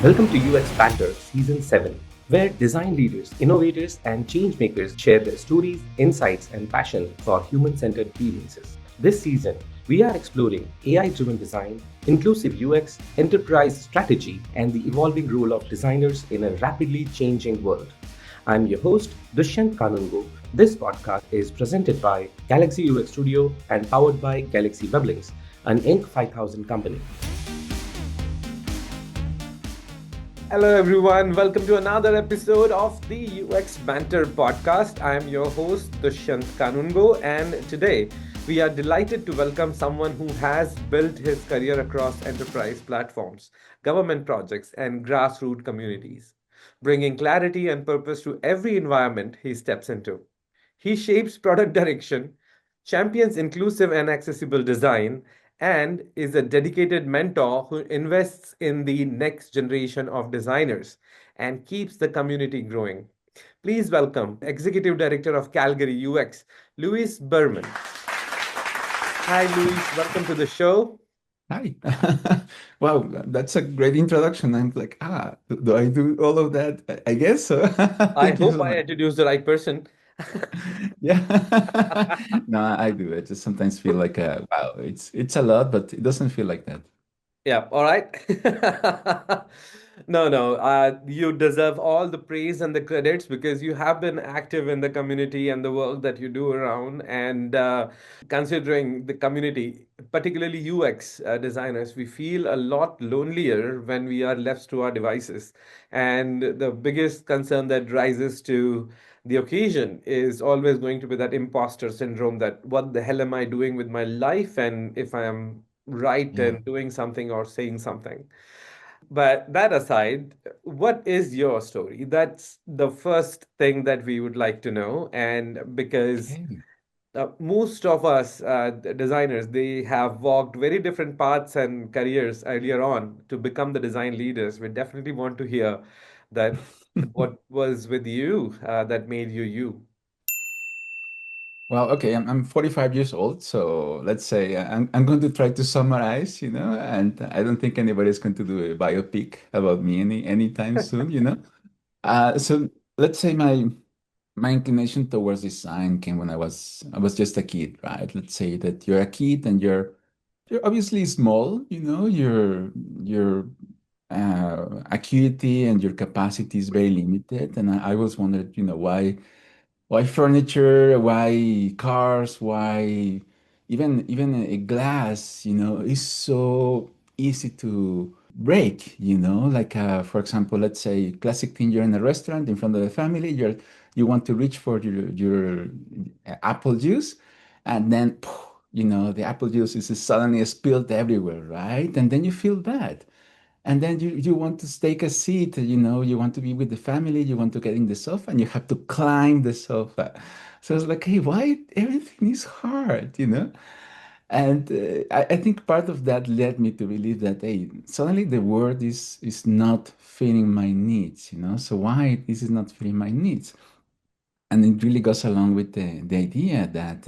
Welcome to UX Banter Season 7, where design leaders, innovators, and changemakers share their stories, insights, and passion for human centered experiences. This season, we are exploring AI driven design, inclusive UX, enterprise strategy, and the evolving role of designers in a rapidly changing world. I'm your host, Dushyant Kanungo. This podcast is presented by Galaxy UX Studio and powered by Galaxy Weblinks, an Inc. 5000 company. Hello, everyone. Welcome to another episode of the UX Banter podcast. I am your host, Dushyant Kanungo, and today we are delighted to welcome someone who has built his career across enterprise platforms, government projects, and grassroots communities, bringing clarity and purpose to every environment he steps into. He shapes product direction, champions inclusive and accessible design, and is a dedicated mentor who invests in the next generation of designers and keeps the community growing. Please welcome Executive Director of Calgary UX, Luis Berumen. Hi, Luis. Welcome to the show. Hi. Wow, that's a great introduction. I'm like, do I do all of that? I guess so. I Thank you hope so I much. introduced the right person. Yeah. No, I do. I just sometimes feel like, wow, it's a lot, but it doesn't feel like that. Yeah, all right. No, no, you deserve all the praise and the credits because you have been active in the community and the work that you do around. And considering the community, particularly UX designers, we feel a lot lonelier when we are left to our devices. And the biggest concern that rises to the occasion is always going to be that imposter syndrome that what the hell am I doing with my life? And if I am right Yeah. in doing something or saying something. But that aside, what is your story? That's the first thing that we would like to know. And because Okay. most of us designers, they have walked very different paths and careers earlier on to become the design leaders. We definitely want to hear that what was with you that made you you. Well, okay, I'm 45 years old, so let's say I'm going to try to summarize, and I don't think anybody's going to do a biopic about me anytime soon. So let's say my inclination towards design came when I was just a kid, right? Let's say that you're a kid and you're obviously small, your acuity and your capacity is very limited, and I always wondered, why furniture, why cars, why even a glass, is so easy to break, like for example, let's say classic thing, you're in a restaurant in front of the family, you want to reach for your apple juice, and then the apple juice is suddenly spilled everywhere, right? And then you feel bad. And then you want to take a seat, you want to be with the family, you want to get in the sofa, and you have to climb the sofa. So it's like, hey, why everything is hard? And I think part of that led me to believe that, hey, suddenly the world is not fitting my needs. So why this is not fitting my needs? And it really goes along with the idea that,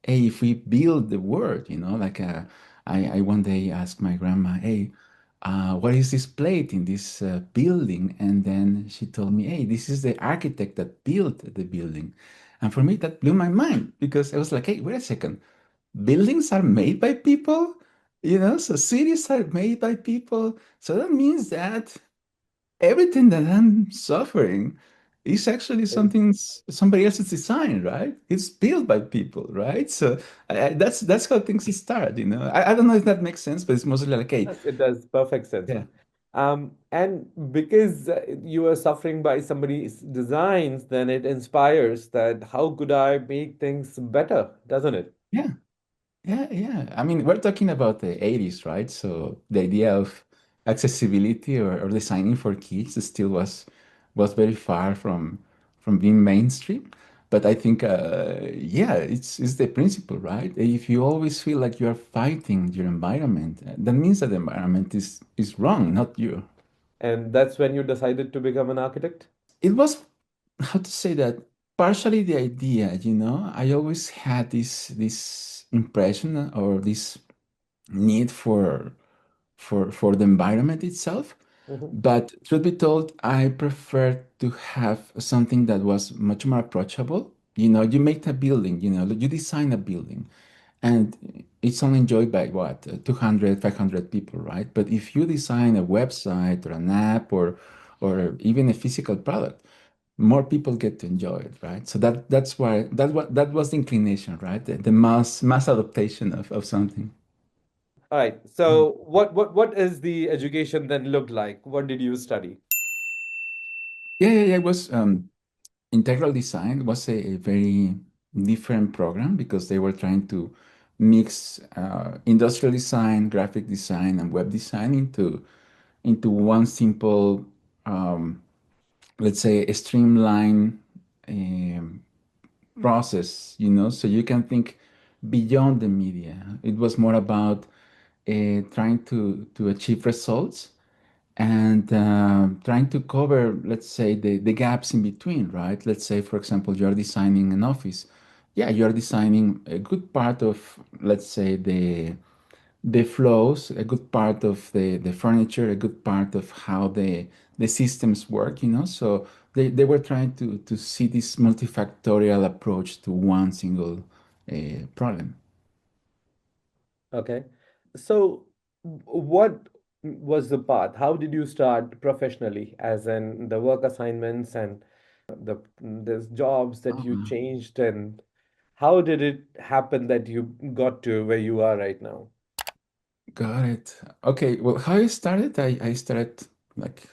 hey, if we build the world, like I one day asked my grandma, hey, what is this plate in this building? And then she told me, hey, this is the architect that built the building. And for me, that blew my mind because I was like, hey, wait a second. Buildings are made by people, so cities are made by people. So that means that everything that I'm suffering is actually something somebody else's design, right? It's built by people, right? So that's how things start. I don't know if that makes sense, but it's mostly like, hey, Yes, it does perfect sense. yeah, And because you are suffering by somebody's designs, then it inspires that how could I make things better, doesn't it? yeah, yeah. I mean, we're talking about the 80s, right? So the idea of accessibility or designing for kids still was very far from being mainstream. But I think, yeah, it's the principle, right? If you always feel like you are fighting your environment, that means that the environment is wrong, not you. And that's when you decided to become an architect. It was, how to say that, partially the idea, I always had this impression or this need for the environment itself. Mhm. But truth be told, I prefer to have something that was much more approachable. You make a building, you design a building, and it's only enjoyed by what, 200, 500 people, right? But if you design a website or an app or even a physical product, more people get to enjoy it, right? So that's why that was the inclination, right? The mass adaptation of something. All right. So what is the education then look like? What did you study? Yeah. It was integral design was a very different program because they were trying to mix industrial design, graphic design, and web design into one simple, um, let's say, a streamlined um, process. So you can think beyond the media. It was more about trying to achieve results and trying to cover, let's say, the gaps in between, right? Let's say, for example, you're designing an office. Yeah, you're designing a good part of, let's say, the flows, a good part of the furniture, a good part of how the systems work. So they were trying to see this multifactorial approach to one single problem. Okay. So what was the path? How did you start professionally, as in the work assignments and the jobs that you Oh, changed, and how did it happen that you got to where you are right now? got it. Okay, well, how I started, I started like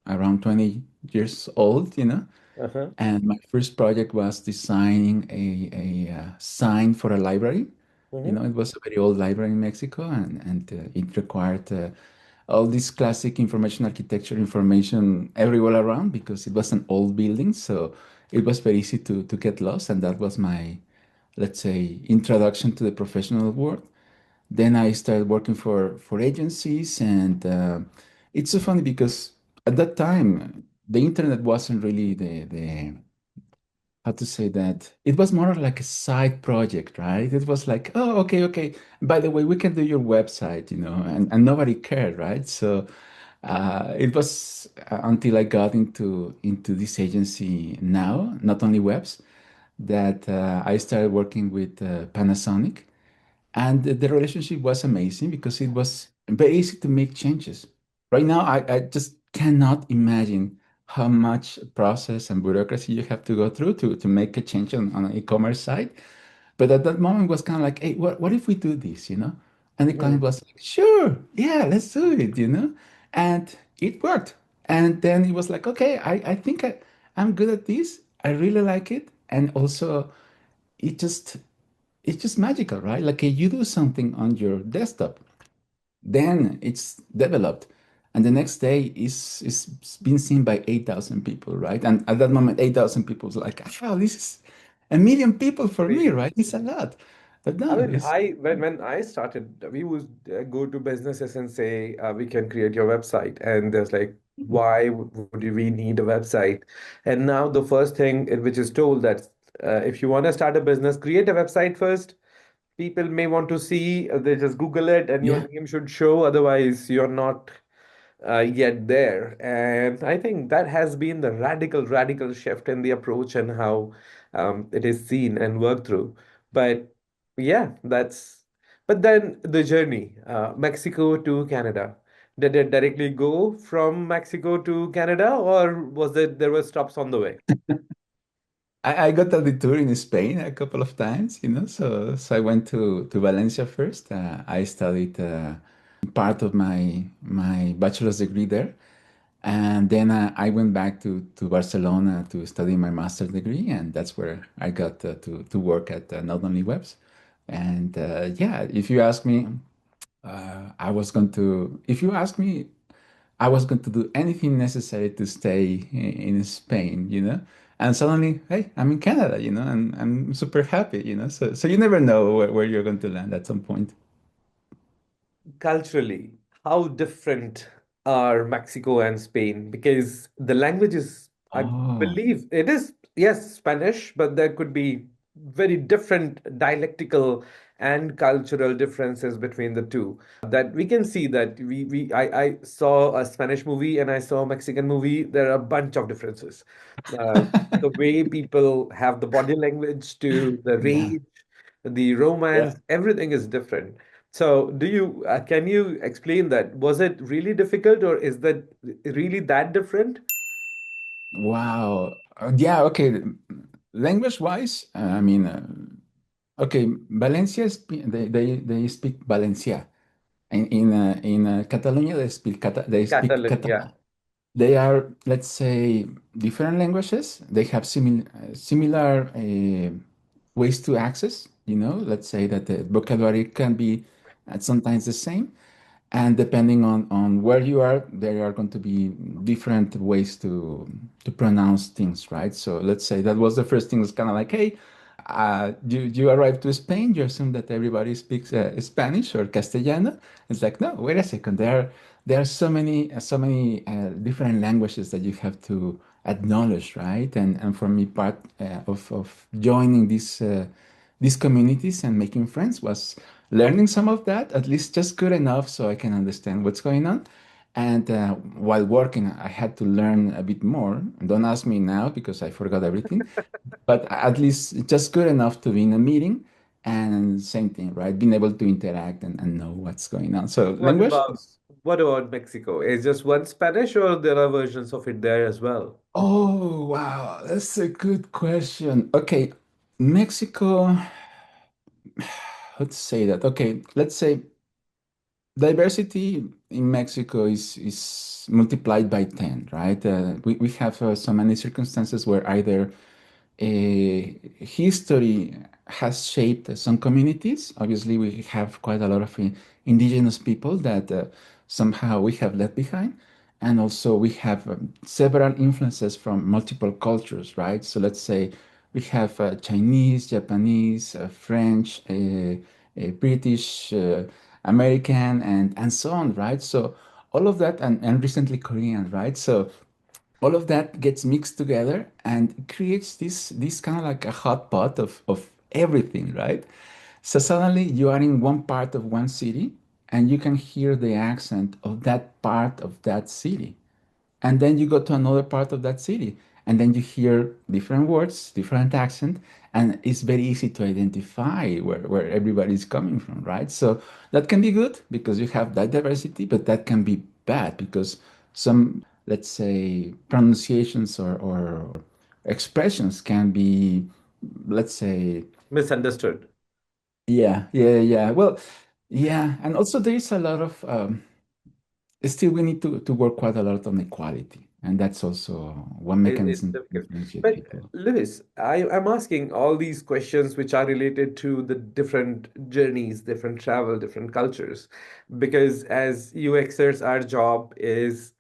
around 20 years old. Uh-huh. And my first project was designing a sign for a library. Mm-hmm. It was a very old library in Mexico, and it required all this classic information architecture information everywhere around because it was an old building. So it was very easy to get lost. And that was my, let's say, introduction to the professional world. Then I started working for agencies, and it's so funny because at that time the internet wasn't really the how to say that, it was more like a side project, right? It was like, oh, okay, by the way, we can do your website, and nobody cared, right? So it was until I got into this agency now, not only webs, that I started working with Panasonic, and the relationship was amazing because it was very easy to make changes. Right now, I just cannot imagine how much process and bureaucracy you have to go through to make a change on an e-commerce site. But at that moment was kind of like, hey, what if we do this? And the client was like, sure, yeah, let's do it. And it worked. And then it was like, okay, I think I'm good at this. I really like it. And also, it just it's just magical, right? Like you do something on your desktop, then it's developed, and the next day is been seen by 8,000 people, right? And at that moment, 8,000 people was like, wow, this is a million people for me, Crazy. right? It's a lot, but I no, mean, it's when I started, we would go to businesses and say, we can create your website, and there's like, why would we need a website? And now the first thing which is told that if you want to start a business, create a website first. People may want to see, they just Google it, and your yeah. name should show. Otherwise, you're not yet there. And I think that has been the radical shift in the approach and how it is seen and worked through. But yeah, but then the journey, Mexico to Canada. Did it directly go from Mexico to Canada, or there were stops on the way? I got a detour in Spain a couple of times. So I went to Valencia first. I studied part of my bachelor's degree there. And then I went back to Barcelona to study my master's degree, and that's where I got to work at Not Only Webs. And yeah, if you ask me, if you ask me, I was going to do anything necessary to stay in Spain. And suddenly, hey, I'm in Canada, and I'm super happy. So you never know where you're going to land at some point. Culturally, how different are Mexico and Spain? Because the language is, I Oh, believe it is, yes, Spanish, but there could be very different dialectical and cultural differences between the two. That we can see that I saw a Spanish movie and I saw a Mexican movie. There are a bunch of differences. Uh, the way people have the body language to the Yeah. rage, the Yeah. romance, everything is different. So, can you explain that? Was it really difficult, or is that really that different? Wow. Yeah, okay. Language wise, I mean, okay, Valencia, they speak Valencia. In Catalonia, they speak Catalan, yeah. Catalan. They are, let's say, different languages. They have similar ways to access. Let's say that the vocabulary can be sometimes the same, and depending on where you are, there are going to be different ways to pronounce things, right? So let's say that was the first thing. Was kind of like, hey, you arrive to Spain, you assume that everybody speaks Spanish or Castellano. It's like, no, wait a second. There are so many different languages that you have to acknowledge, right? And for me, part of joining these communities and making friends was learning some of that, at least just good enough so I can understand what's going on. And while working, I had to learn a bit more. Don't ask me now because I forgot everything, but at least just good enough to be in a meeting. And same thing, right? Being able to interact and know what's going on. So What language about is, what about Mexico? Is just one Spanish, or there are versions of it there as well? oh, wow, that's a good question. Okay, Mexico, let's say that. Okay, let's say diversity in Mexico is multiplied by 10, right? We have so many circumstances where either history has shaped some communities. Obviously, we have quite a lot of indigenous people that somehow we have left behind. And also, we have several influences from multiple cultures, right? So, let's say we have Chinese, Japanese, French, British, American, and so on, right? So, all of that, and recently Korean, right? So, all of that gets mixed together and creates this kind of like a hot pot of everything, right? So suddenly you are in one part of one city and you can hear the accent of that part of that city. And then you go to another part of that city and then you hear different words, different accent, and it's very easy to identify where everybody's coming from, right? So that can be good because you have that diversity, but that can be bad because some, let's say, pronunciations or expressions can be, let's say, Misunderstood. yeah. Well, yeah, and also there is a lot of still we need to work quite a lot on equality, and that's also one It's mechanism to difficult. differentiate But people. Lewis, I'm asking all these questions which are related to the different journeys, different travel, different cultures, because as UXers, our job is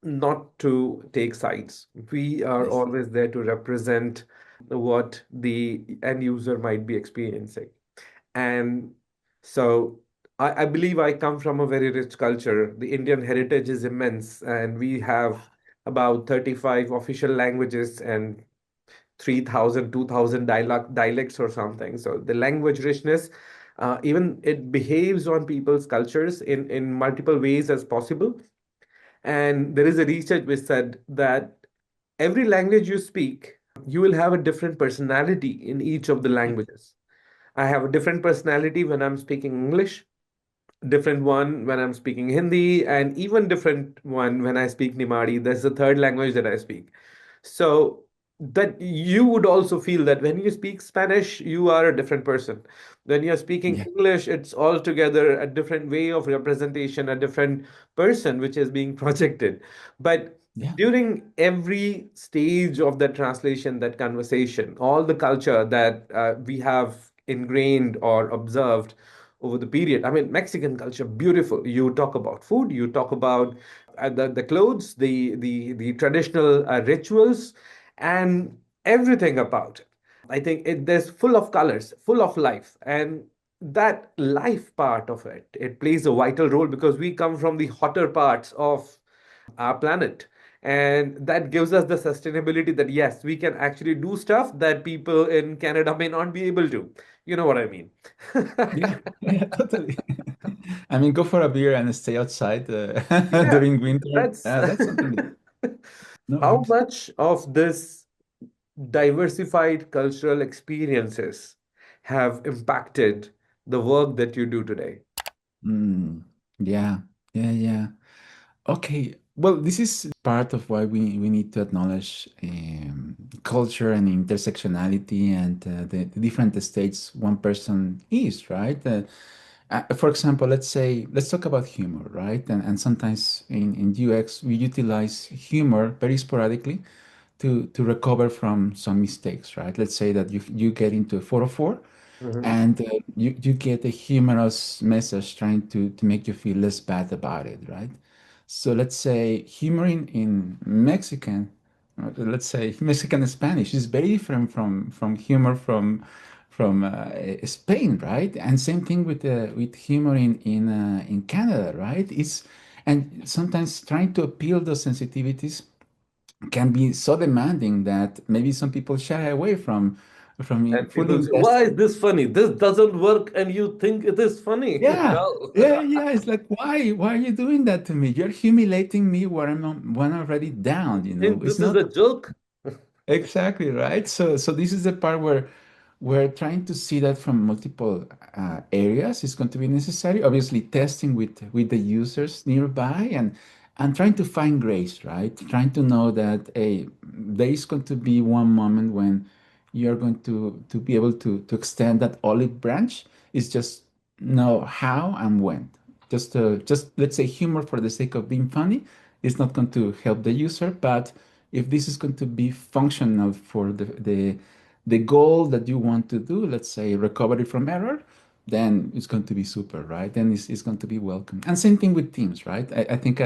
not to take sides. We are Yes. always there to represent what the end user might be experiencing. And so I believe I come from a very rich culture. The Indian heritage is immense, and we have about 35 official languages and 3,000, 2,000 dialects or something. So the language richness, even it behaves on people's cultures in multiple ways as possible. And there is a research which said that every language you speak, you will have a different personality in each of the languages. I have a different personality when I'm speaking English, different one when I'm speaking Hindi, and even different one when I speak Nimari. That's the third language that I speak. So that you would also feel that when you speak Spanish, you are a different person. When you're speaking Yeah. English, it's altogether a different way of representation, a different person which is being projected. But Yeah. during every stage of that translation, that conversation, all the culture that we have ingrained or observed over the period. I mean, Mexican culture, beautiful. You talk about food, you talk about the clothes, the traditional rituals, and everything about it. I think there's full of colors, full of life, and that life part of it plays a vital role because we come from the hotter parts of our planet, And that gives us the sustainability that yes, we can actually do stuff that people in Canada may not be able to. You know what I mean? Yeah, yeah, totally. I mean, go for a beer and stay outside Yeah, during winter. that's That's something that no how worries. much of this diversified cultural experiences have impacted the work that you do today. Mm, yeah, yeah, yeah. Okay. Well, this is part of why we need to acknowledge culture and intersectionality and the different states one person is, right? For example, let's talk about humor, right? And sometimes in UX, we utilize humor very sporadically to recover from some mistakes, right? Let's say that you get into a 404 Mhm. and you get a humorous message trying to make you feel less bad about it, right? So let's say humor in Mexican, let's say Mexican Spanish is very different from humor from Spain, right? And same thing with humor in Canada, right? It's and sometimes trying to appeal those sensitivities can be so demanding that maybe some people shy away from And fully people say, why is investing. this funny? This doesn't work, and you think it is funny. Yeah, No. yeah, yeah. It's like, why are you doing that to me? You're humiliating me when I'm already down, you know. Think It's this is not a joke? exactly right. So this is the part where we're trying to see that from multiple areas is going to be necessary. Obviously, testing with the users nearby and trying to find grace, right? Trying to know that there is going to be one moment when you're going to be able to extend that olive branch. Is just know how and when. Just let's say humor for the sake of being funny is not going to help the user, but if this is going to be functional for the goal that you want to do, let's say recovery from error, then it's going to be super, right? Then it's going to be welcome. And same thing with teams, right? I think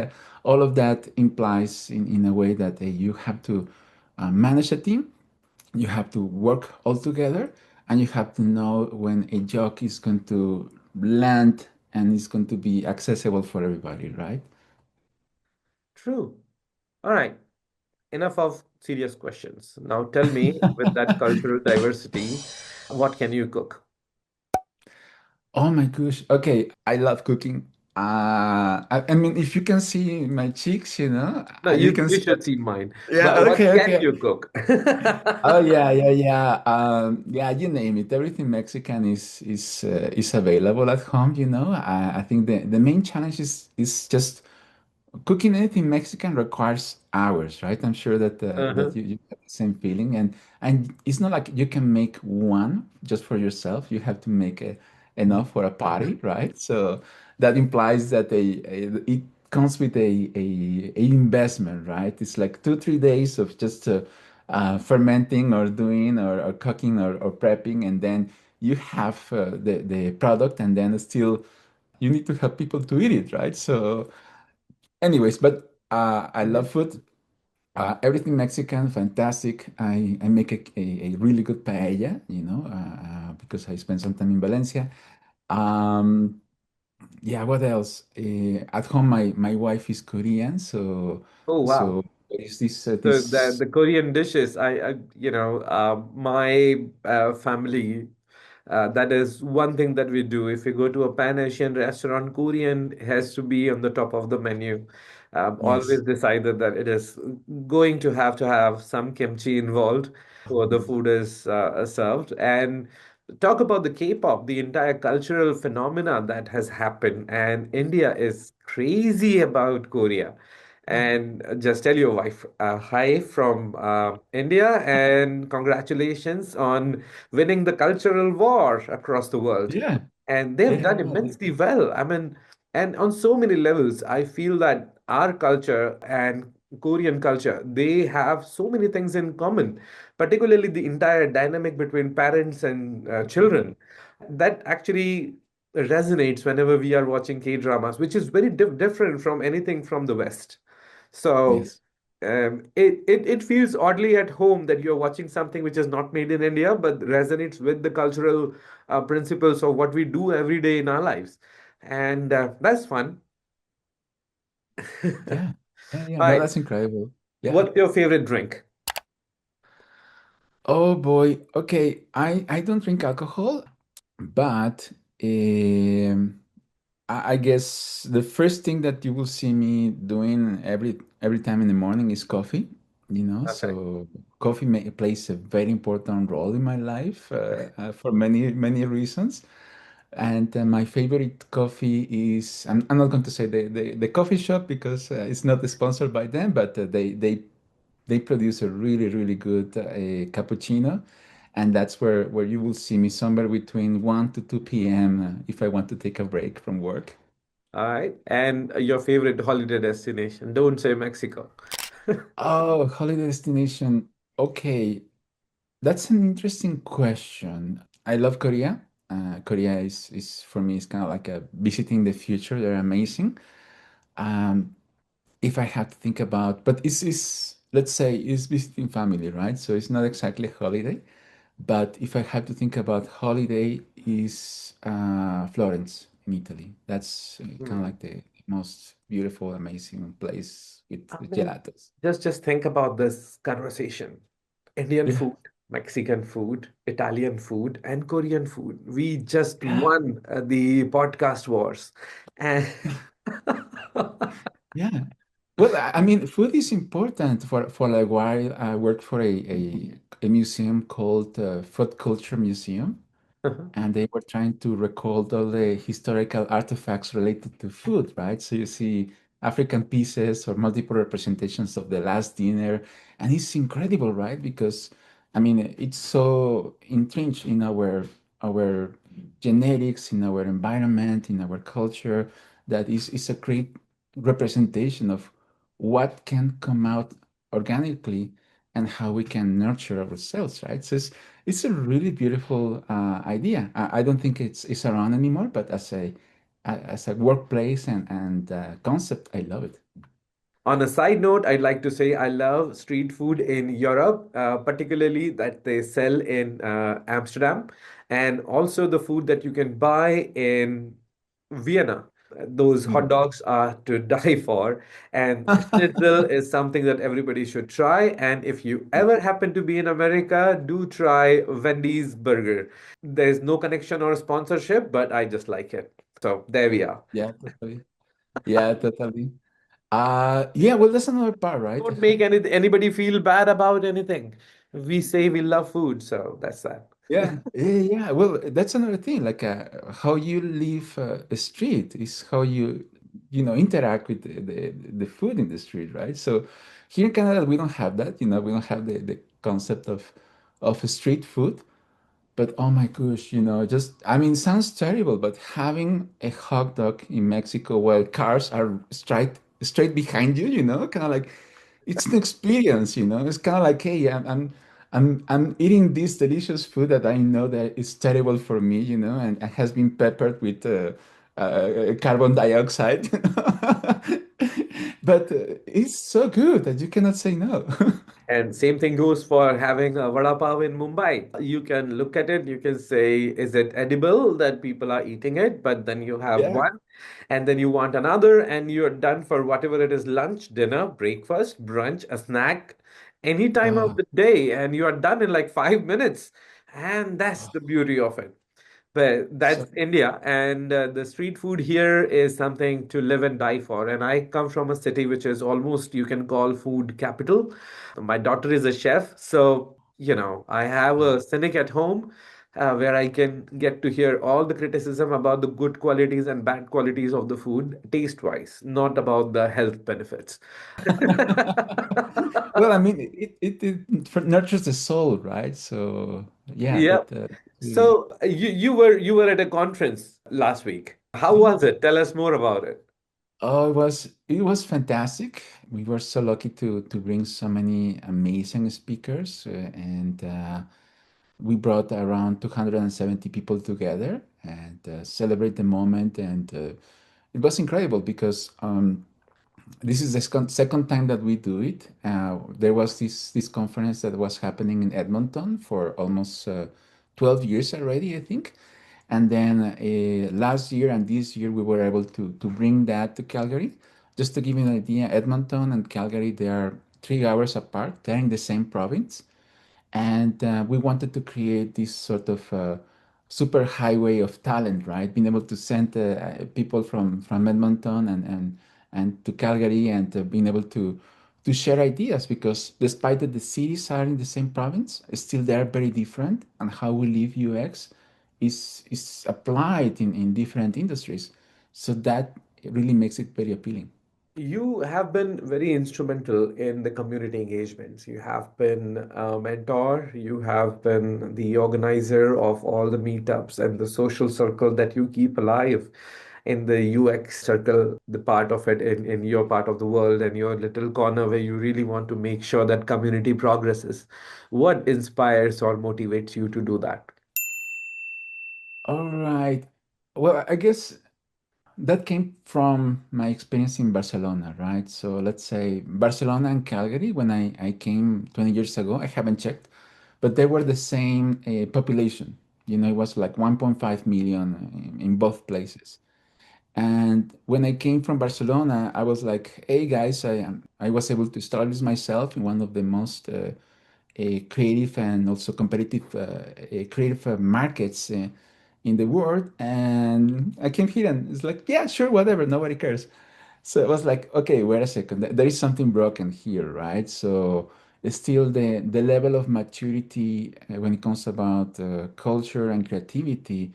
all of that implies in a way that you have to manage a team, you have to work all together, and you have to know when a joke is going to land and it's going to be accessible for everybody, right? True. All right. Enough of serious questions. Now tell me, with that cultural diversity, what can you cook? Oh my gosh. Okay, I love cooking. I mean, if you can see my cheeks, No, you you can you see that. should see mine. Yeah, But what okay, can okay. you cook? Oh yeah, yeah, yeah. Yeah, you name it. Everything Mexican is available at home, you know. I think the main challenge is just cooking anything Mexican requires hours, right? I'm sure that Uh-huh. you have the same feeling, and it's not like you can make one just for yourself. You have to make enough for a party, right? So that implies that it comes with a investment, right? It's like 2 3 days of just fermenting or doing or cooking or prepping, and then you have the product, and then still you need to have people to eat it, right? So anyways, but I love Mhm. food. Everything Mexican, fantastic. I make a really good paella, because I spent some time in Valencia. Um, yeah, what else? At home, my wife is Korean, so Oh, wow. so there is this So the this the Korean dishes, my family, that is one thing that we do. If we go to a Pan Asian restaurant, Korean has to be on the top of the menu. Always yes, decided that it is going to have some kimchi involved before the food is served. And talk about the K-pop, the entire cultural phenomena that has happened, and India is crazy about Korea. And just tell your wife, hi from India, and congratulations on winning the cultural war across the world. yeah, And they've yeah, done yeah, immensely well. I mean, and on so many levels, I feel that our culture and Korean culture, they have so many things in common, particularly the entire dynamic between parents and children. That actually resonates whenever we are watching K-dramas, which is very different from anything from the West. So yes, it feels oddly at home that you're watching something which is not made in India, but resonates with the cultural principles of what we do every day in our lives. And that's fun. yeah, yeah, yeah. All No, right. that's incredible. Yeah. What's your favorite drink? Oh boy. Okay. I don't drink alcohol, but um, I guess the first thing that you will see me doing every time in the morning is coffee. Okay. So coffee plays a very important role in my life for many reasons. And my favorite coffee is, I'm not going to say the coffee shop because it's not sponsored by them, but they produce a really good cappuccino. And that's where you will see me somewhere between 1 to 2 p.m. If I want to take a break from work. All right. And your favorite holiday destination? Don't say Mexico. Oh, holiday destination. Okay, that's an interesting question. I love Korea. Korea is for me is kind of like a visiting the future. They're amazing. Um, if I have to think about, but it's let's say it's visiting family, right? So it's not exactly holiday. But if I have to think about holiday, is Florence in Italy. That's kind of Hmm. like the most beautiful, amazing place with I the mean, gelatos. just think about this conversation. Indian Yeah, food, Mexican food, Italian food, and Korean food. We just yeah, won the podcast wars. And yeah. Well, I mean, food is important. For a while, I worked for a museum called Food Culture Museum, and they were trying to record all the historical artifacts related to food, right? So you see African pieces or multiple representations of the last dinner, and it's incredible, right? Because I mean, it's so entrenched in our genetics, in our environment, in our culture, that is a great representation of what can come out organically and how we can nurture ourselves, right? So it's a really beautiful idea. I don't think it's around anymore, but as a workplace and concept, I love it. on a side note, I'd like to say I love street food in Europe, particularly that they sell in Amsterdam, and also the food that you can buy in Vienna. Those hot Mm. dogs are to die for, and schnitzel is something that everybody should try. And if you Yeah, ever happen to be in America, do try Wendy's burger. There's no connection or sponsorship, but I just like it. So there we are. yeah, totally. Yeah, totally. Yeah, well, that's another part, right? Don't make anybody feel bad about anything. We say we love food, so that's that. Yeah. Well, that's another thing. Like how you live a street is how you interact with the food in the street, right? So here in Canada, we don't have that. We don't have the concept of street food. But oh my gosh, just I mean, it sounds terrible, but having a hot dog in Mexico while cars are straight behind you, kind of like it's an experience. It's kind of like, hey, I'm eating this delicious food that I know that is terrible for me, and it has been peppered with carbon dioxide. But it's so good that you cannot say no. And same thing goes for having a vada pav in Mumbai. You can look at it, you can say, is it edible that people are eating it? But then you have Yeah. one, and then you want another, and you're done for whatever it is, lunch, dinner, breakfast, brunch, a snack, any time of Ah, the day, and you are done in like 5 minutes. And that's oh, the beauty of it. But that's so India, and the street food here is something to live and die for. And I come from a city which is almost you can call food capital. My daughter is a chef, so I have a cynic at home where I can get to hear all the criticism about the good qualities and bad qualities of the food, taste-wise, not about the health benefits. well, I mean, it nurtures the soul, right? So yeah, Yeah. that really, So you were at a conference last week. How yeah. was it? Tell us more about it. Oh, it was fantastic. We were so lucky to bring so many amazing speakers, and we brought around 270 people together and celebrate the moment, and it was incredible because this is the second time that we do it. There was this conference that was happening in Edmonton for almost 12 years already, I think. And then last year and this year, we were able to bring that to Calgary. Just to give you an idea, Edmonton and Calgary, they are 3 hours apart. They're in the same province, and we wanted to create this sort of super highway of talent, right? Being able to send people from Edmonton and to Calgary, and being able to share ideas, because despite that the cities are in the same province, still they are very different, and how we live UX is applied in different industries. So that really makes it very appealing. You have been very instrumental in the community engagements. You have been a mentor, you have been the organizer of all the meetups and the social circle that you keep alive in the UX circle, the part of it in your part of the world and your little corner where you really want to make sure that community progresses. What inspires or motivates you to do that? All right. Well, I guess that came from my experience in Barcelona, right? So let's say Barcelona and Calgary, when I came 20 years ago, I haven't checked, but they were the same population. You know, it was like 1.5 million in both places. And when I came from Barcelona, I was like, "Hey guys, I was able to establish myself in one of the most creative and also competitive creative markets in the world." And I came here, and it's like, "Yeah, sure, whatever, nobody cares." So it was like, okay, wait a second, there is something broken here, right? So still the level of maturity when it comes about culture and creativity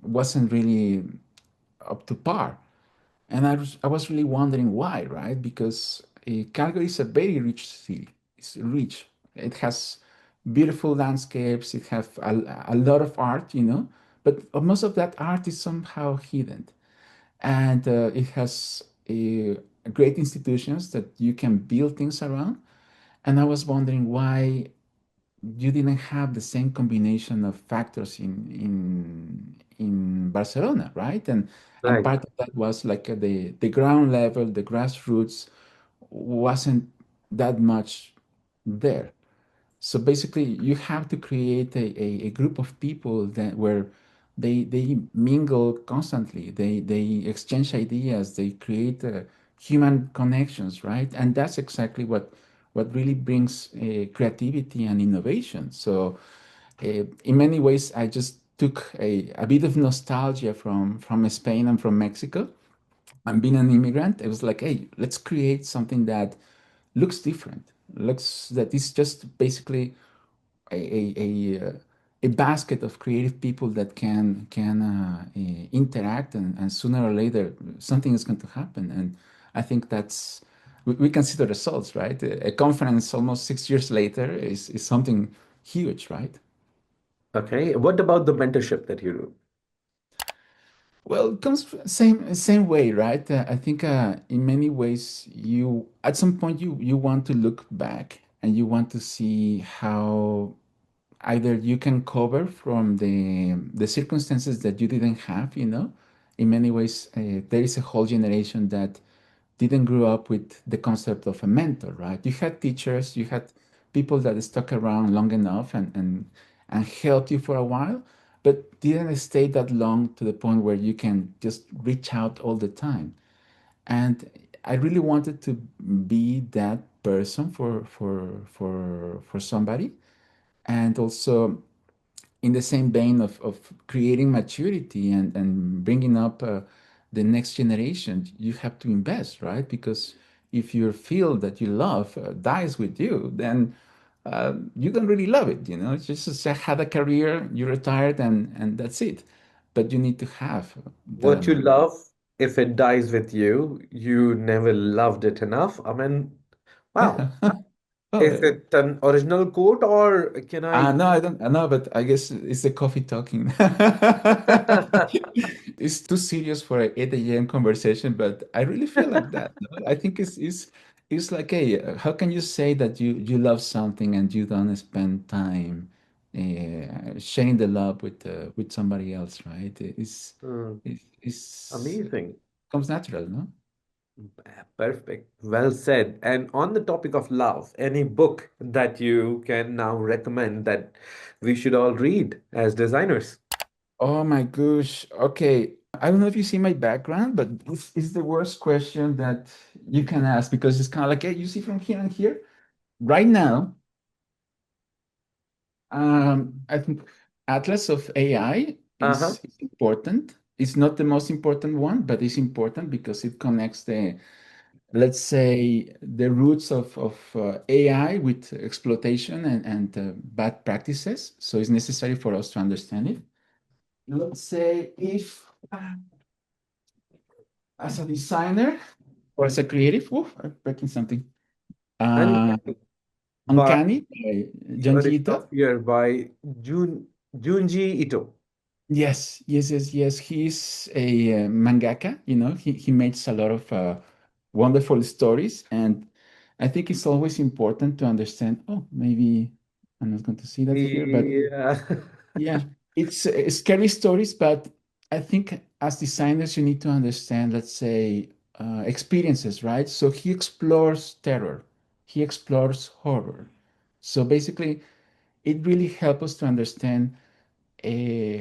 wasn't really up to par. And I was really wondering why, right? Because Calgary is a very rich city. It's rich. It has beautiful landscapes. It has a lot of art, but most of that art is somehow hidden. And it has great institutions that you can build things around. And I was wondering why you didn't have the same combination of factors in Barcelona, right? And Right. part of that was like the ground level, the grassroots wasn't that much there. So basically, you have to create a group of people that where they mingle constantly, they exchange ideas, they create human connections, right? And that's exactly what really brings creativity and innovation. So in many ways, I just took a bit of nostalgia from Spain and from Mexico. And being an immigrant, it was like, hey, let's create something that looks different, looks that is just basically a basket of creative people that can interact, and sooner or later something is going to happen. And I think that's we can see the results, right? A conference almost 6 years later is something huge, right? Okay. What about the mentorship that you do? Well, it comes same way, right? I think in many ways you at some point you want to look back and you want to see how either you can cover from the circumstances that you didn't have. In many ways there is a whole generation that didn't grow up with the concept of a mentor, right? You had teachers, you had people that stuck around long enough and helped you for a while, but didn't stay that long to the point where you can just reach out all the time. And I really wanted to be that person for somebody. And also in the same vein of creating maturity and bringing up the next generation, you have to invest, right? Because if your field that you love dies with you, then you don't really love it. It's just had a career, you retired, and that's it. But you need to have What you the love, if it dies with you, you never loved it enough. I mean, wow. oh, Is it an original quote or can I? no, I don't. No, but I guess it's the coffee talking. It's too serious for a 8 a.m. conversation, but I really feel like that. No? I think it's like, hey, how can you say that you love something and you don't spend time sharing the love with somebody else, right? Hmm, It's amazing. comes natural, no? Perfect. Well said. And on the topic of love, any book that you can now recommend that we should all read as designers? Oh my gosh. Okay. I don't know if you see my background, but it's the worst question that you can ask because it's kind of like, hey, you see from here and here. Right now, I think Atlas of AI Uh-huh. is important. It's not the most important one, but it's important because it connects the, let's say, the roots of AI with exploitation and bad practices. So it's necessary for us to understand it. Let's say if as a designer or as a creative, I'm breaking something. Uh, Uncanny by Uncanny by Junji Verdict Ito. of Fear by Junji Ito. Yes, yes, yes, yes. He's a mangaka. He makes a lot of wonderful stories, and I think it's always important to understand. Oh, maybe I'm not going to see that here, but Yeah. yeah, it's scary stories. But I think as designers, you need to understand, let's say, experiences, right? So he explores terror, he explores horror. So basically, it really helps us to understand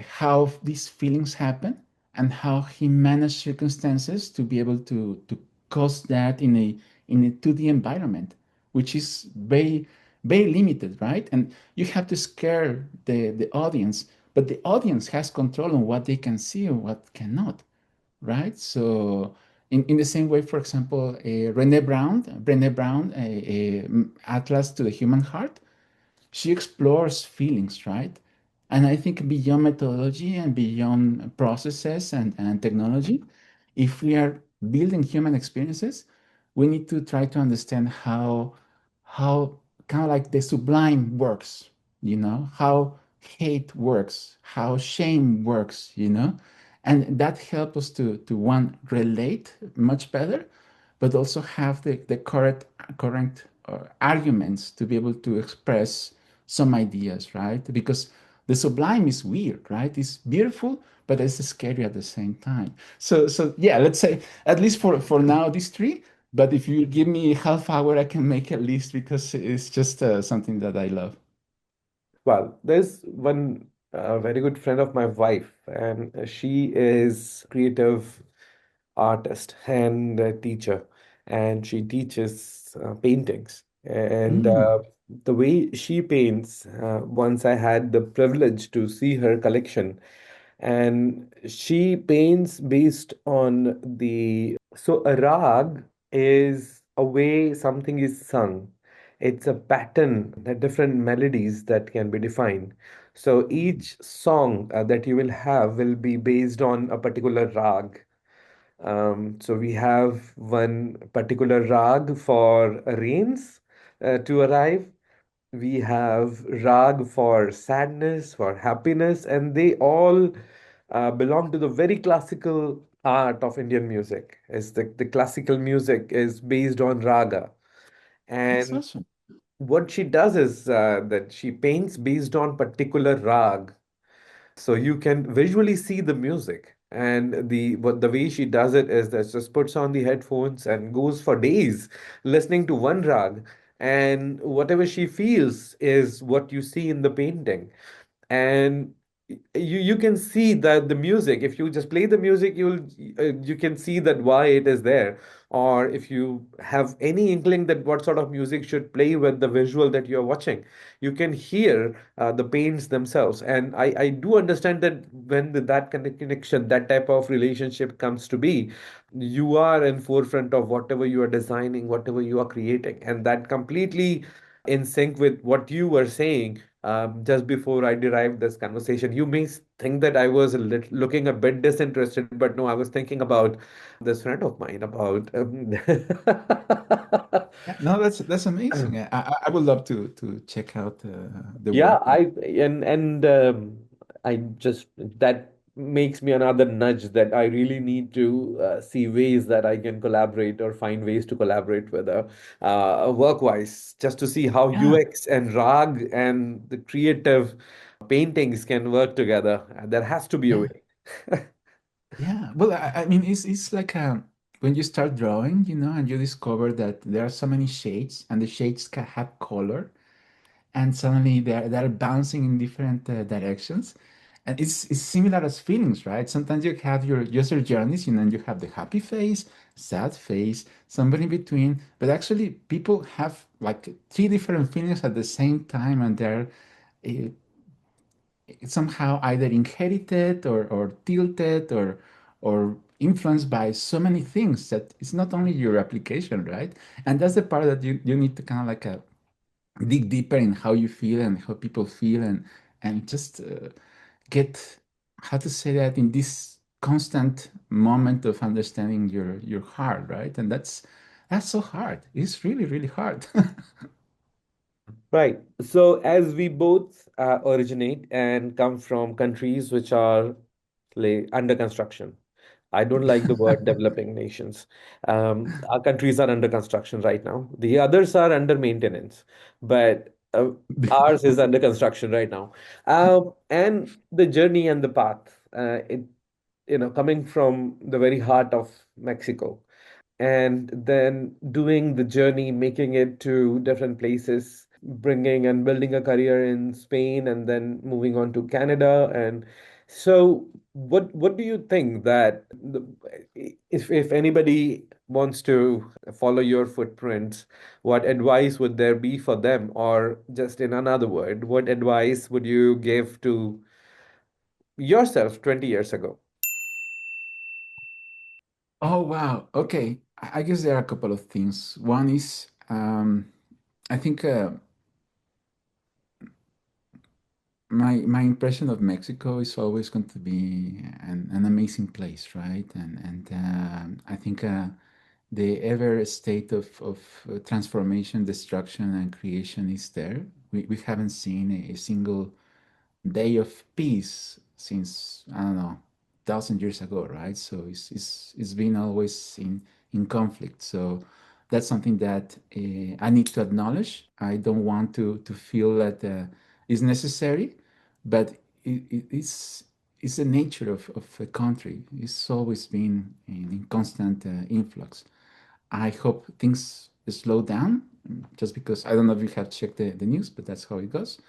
how these feelings happen and how he managed circumstances to be able to cause that in a 2D environment, which is very limited, right? And you have to scare the audience, but the audience has control on what they can see and what cannot, right? So in the same way, for example, Brené Brown, Atlas to the Human Heart, she explores feelings, right? And I think beyond methodology and beyond processes and technology, if we are building human experiences, we need to try to understand how kind of like the sublime works, how hate works, how shame works, and that helps us to one relate much better, but also have the correct arguments to be able to express some ideas, right? Because the sublime is weird, right? It's beautiful, but it's scary at the same time. So yeah, let's say at least for now these three. But if you give me half hour, I can make a list because it's just something that I love. Well, there's one very good friend of my wife, and she is creative artist and a teacher, and she teaches paintings. And Mm, the way she paints, once I had the privilege to see her collection, and she paints based on so a rag is a way something is sung. It's a pattern, the different melodies that can be defined. So each song that you will have will be based on a particular rag. So we have one particular rag for rains to arrive. We have rag for sadness, for happiness, and they all belong to the very classical art of Indian music. Is the classical music is based on raga, that's and awesome. what she does is that she paints based on particular rag, so you can visually see the music. And the way she does it is that just puts on the headphones and goes for days listening to one rag, and whatever she feels is what you see in the painting. And you can see that the music, if you just play the music, you can see that why it is there. Or if you have any inkling that what sort of music should play with the visual that you're watching, you can hear the paints themselves. And I do understand that when that kind of connection, that type of relationship comes to be, you are in forefront of whatever you are designing, whatever you are creating, and that completely in sync with what you were saying just before I derived this conversation. You may think that I was looking a bit disinterested, but no, I was thinking about this friend of mine about. Yeah, no, that's amazing. I would love to check out the Yeah, work. I just that makes me another nudge that I really need to see ways that I can collaborate or find ways to collaborate with work-wise, just to see how Yeah, UX and RAG and the creative paintings can work together. There has to be a yeah, way. yeah. Well, I mean, it's like when you start drawing, and you discover that there are so many shades, and the shades can have color, and suddenly they're bouncing in different directions, And it's similar as feelings, right? Sometimes you have your user journeys, you know, and you have the happy face, sad face, somewhere in between. But actually, people have like three different feelings at the same time, and they're uh, somehow either inherited or tilted or influenced by so many things that it's not only your application, right? And that's the part that you need to kind of like dig deeper in how you feel and how people feel and just get how to say that in this constant moment of understanding your heart, right? And that's so hard. It's really really hard. Right. So, as we both originate and come from countries which are like under construction, I don't like the word developing nations. Our countries are under construction right now. The others are under maintenance, but ours is under construction right now. And the journey and the path, coming from the very heart of Mexico and then doing the journey, making it to different places, bringing and building a career in Spain, and then moving on to Canada. And so, what do you think that if anybody wants to follow your footprints, what advice would there be for them? Or just in another word, what advice would you give to yourself 20 years ago? Oh wow. Okay. I guess there are a couple of things. One is I think my impression of Mexico is always going to be an amazing place, right? And I think the ever state of transformation, destruction, and creation is there. We haven't seen a single day of peace since I don't know 1,000 years ago, right? So it's been always in conflict. So that's something that I need to acknowledge. I don't want to feel that it's necessary, but it's the nature of a country. It's always been in constant influx. I hope things slow down, just because I don't know if you have checked the news, but that's how it goes.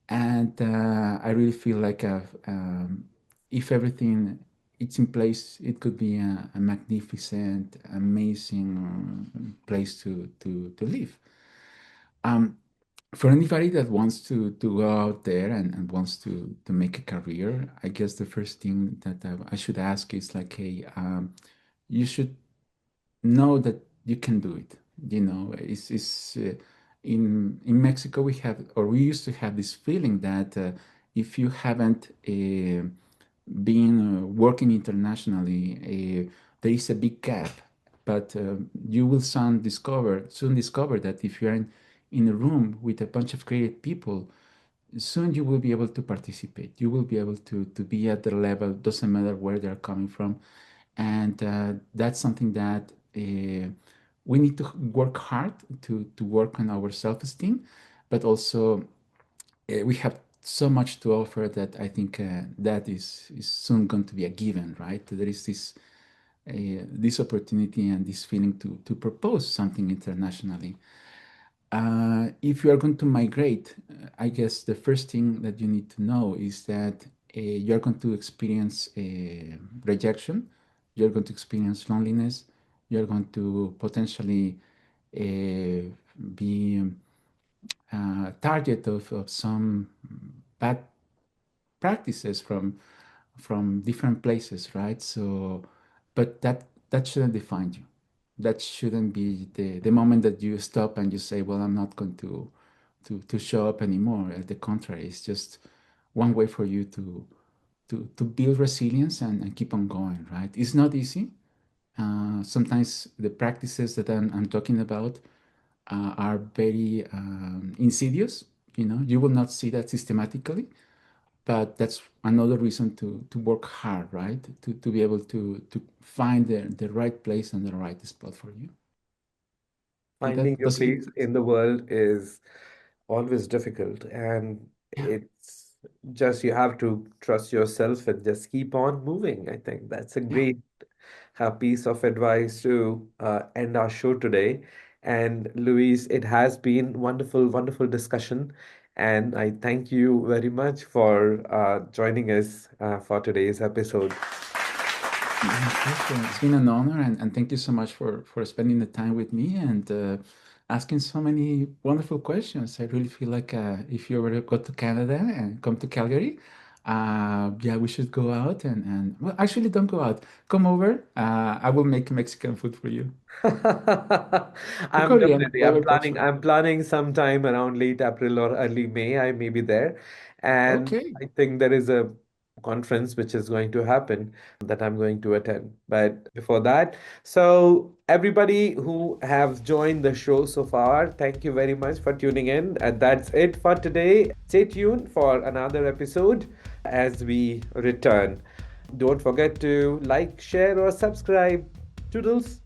And I really feel like if everything it's in place, it could be a magnificent, amazing place to live. Um, for anybody that wants to go out there and wants to make a career, I guess the first thing that I should ask is like, hey, you should know that you can do it. You know, it's in Mexico we have or we used to have this feeling that if you haven't been working internationally, there is a big gap. But you will soon discover that if you're in a room with a bunch of creative people, soon you will be able to participate. You will be able to be at their level. Doesn't matter where they're coming from, and that's something that we need to work hard to work on our self-esteem, but also we have so much to offer that I think that is soon going to be a given, right? There is this opportunity and this feeling to propose something internationally. If you are going to migrate, I guess the first thing that you need to know is that you're going to experience rejection, you're going to experience loneliness, you're going to potentially be target of some bad practices from different places, right? So, but that shouldn't define you. That shouldn't be the moment that you stop and you say, "Well, I'm not going to show up anymore." The contrary, it's just one way for you to build resilience and keep on going, right? It's not easy. Sometimes the practices that I'm talking about are very insidious. You know, you will not see that systematically, but that's another reason to work hard, right? To be able to find the right place and the right spot for you. Did Finding that your does it make place sense? in the world is always difficult, and Yeah, it's just you have to trust yourself and just keep on moving. I think that's a yeah. great piece of advice to end our show today. And Luis, it has been wonderful, wonderful discussion. And I thank you very much for joining us for today's episode. My pleasure. It's been an honor, and thank you so much for spending the time with me and asking so many wonderful questions. I really feel like if you ever go to Canada and come to Calgary, yeah, we should go out and well, actually, don't go out. Come over. I will make Mexican food for you. Or I'm Korean, definitely. I'm whatever planning. prefer. I'm planning sometime around late April or early May. I may be there, and Okay. I think there is a conference which is going to happen that I'm going to attend. But before that, so everybody who have joined the show so far, thank you very much for tuning in. And that's it for today. Stay tuned for another episode as we return. Don't forget to like, share, or subscribe. Toodles.